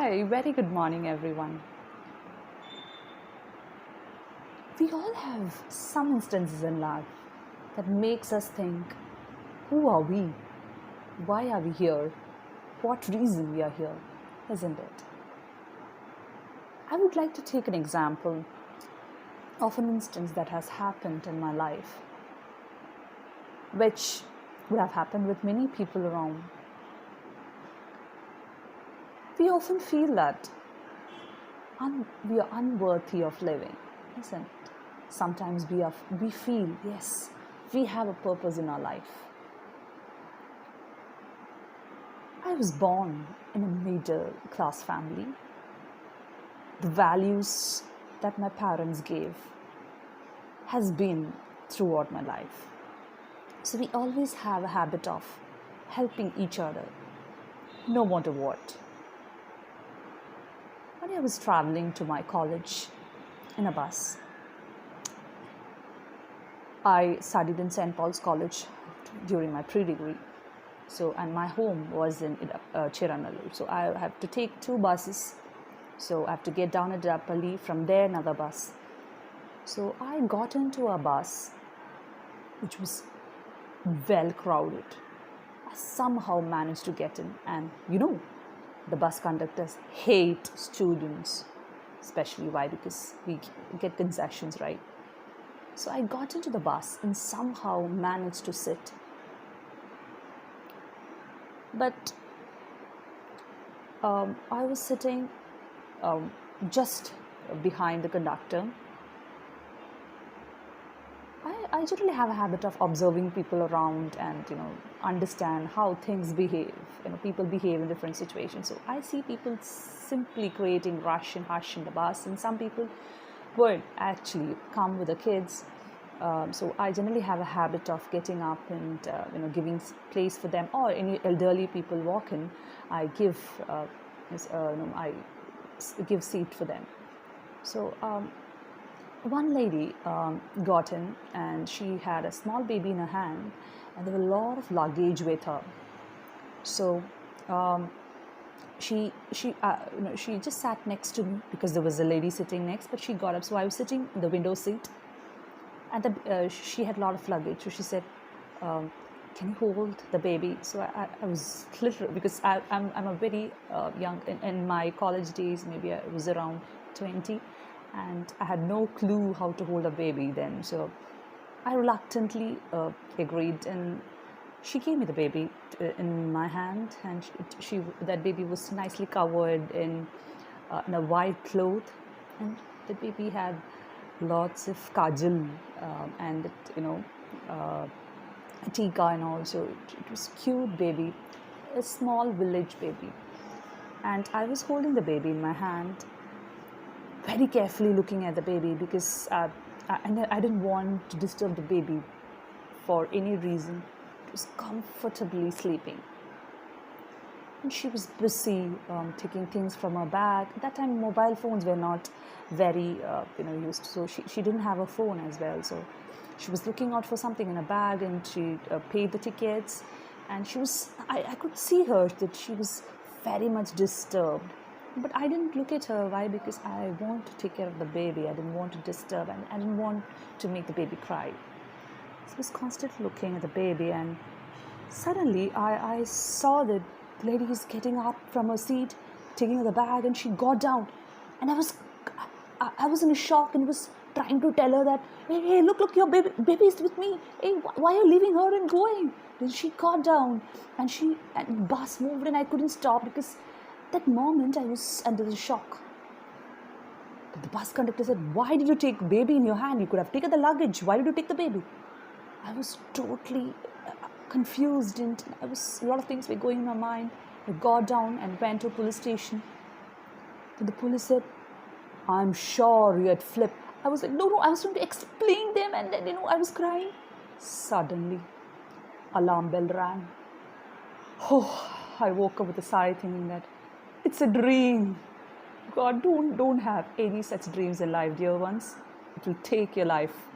Hi, very good morning, everyone. We all have some instances in life that makes us think, who are we? Why are we here? What reason we are here? Isn't it? I would like to take an example of an instance that has happened in my life, which would have happened with many people around. We often feel that we are unworthy of living, isn't it? Sometimes we feel, yes, we have a purpose in our life. I was born in a middle class family. The values that my parents gave has been throughout my life. So we always have a habit of helping each other, no matter what. One day I was traveling to my college in a bus. I studied in St. Paul's College during my pre-degree. And my home was in Chiranallur. So I have to take two buses. So I have to get down at Rappalli, from there another bus. So I got into a bus which was well crowded. I somehow managed to get in, and the bus conductors hate students, especially why? Because we get concessions, right? So I got into the bus and somehow managed to sit. But I was sitting just behind the conductor. I generally have a habit of observing people around and understand how things behave. People behave in different situations. So I see people simply creating rush and hush in the bus, and some people would actually come with the kids. So I generally have a habit of getting up and giving place for them, or any elderly people walk in, I give I give seat for them. So one lady got in, and she had a small baby in her hand, and there were a lot of luggage with her. So she just sat next to me because there was a lady sitting next, but she got up. So I was sitting in the window seat, and she had a lot of luggage. So she said, can you hold the baby? So I was literally, because I'm a very young, in my college days, maybe I was around 20, and I had no clue how to hold a baby then. So I reluctantly agreed, and she gave me the baby in my hand, and that baby was nicely covered in a white cloth, and the baby had lots of kajal and tika and all. So it was cute baby, a small village baby, and I was holding the baby in my hand, very carefully looking at the baby, because I didn't want to disturb the baby for any reason. It was comfortably sleeping, and she was busy taking things from her bag. At that time, mobile phones were not very used, so she didn't have a phone as well. So she was looking out for something in a bag, and she paid the tickets, and I could see her that she was very much disturbed. But I didn't look at her. Why? Because I want to take care of the baby. I didn't want to disturb, and I didn't want to make the baby cry. So I was constantly looking at the baby, and suddenly I saw that the lady is getting up from her seat, taking the bag, and she got down. And I was in a shock, and was trying to tell her that, hey, look, your baby is with me. Hey, why are you leaving her and going? Then she got down, and the bus moved, and I couldn't stop, because that moment I was under the shock. But the bus conductor said, why did you take baby in your hand? You could have taken the luggage. Why did you take the baby? I was totally confused, and a lot of things were going in my mind. I got down and went to a police station. Then the police said, I'm sure you had flipped. I was like, no, I was trying to explain them, and then, I was crying. Suddenly, alarm bell rang. Oh, I woke up with a sigh, thinking that it's a dream. God, don't have any such dreams in life, dear ones. It will take your life.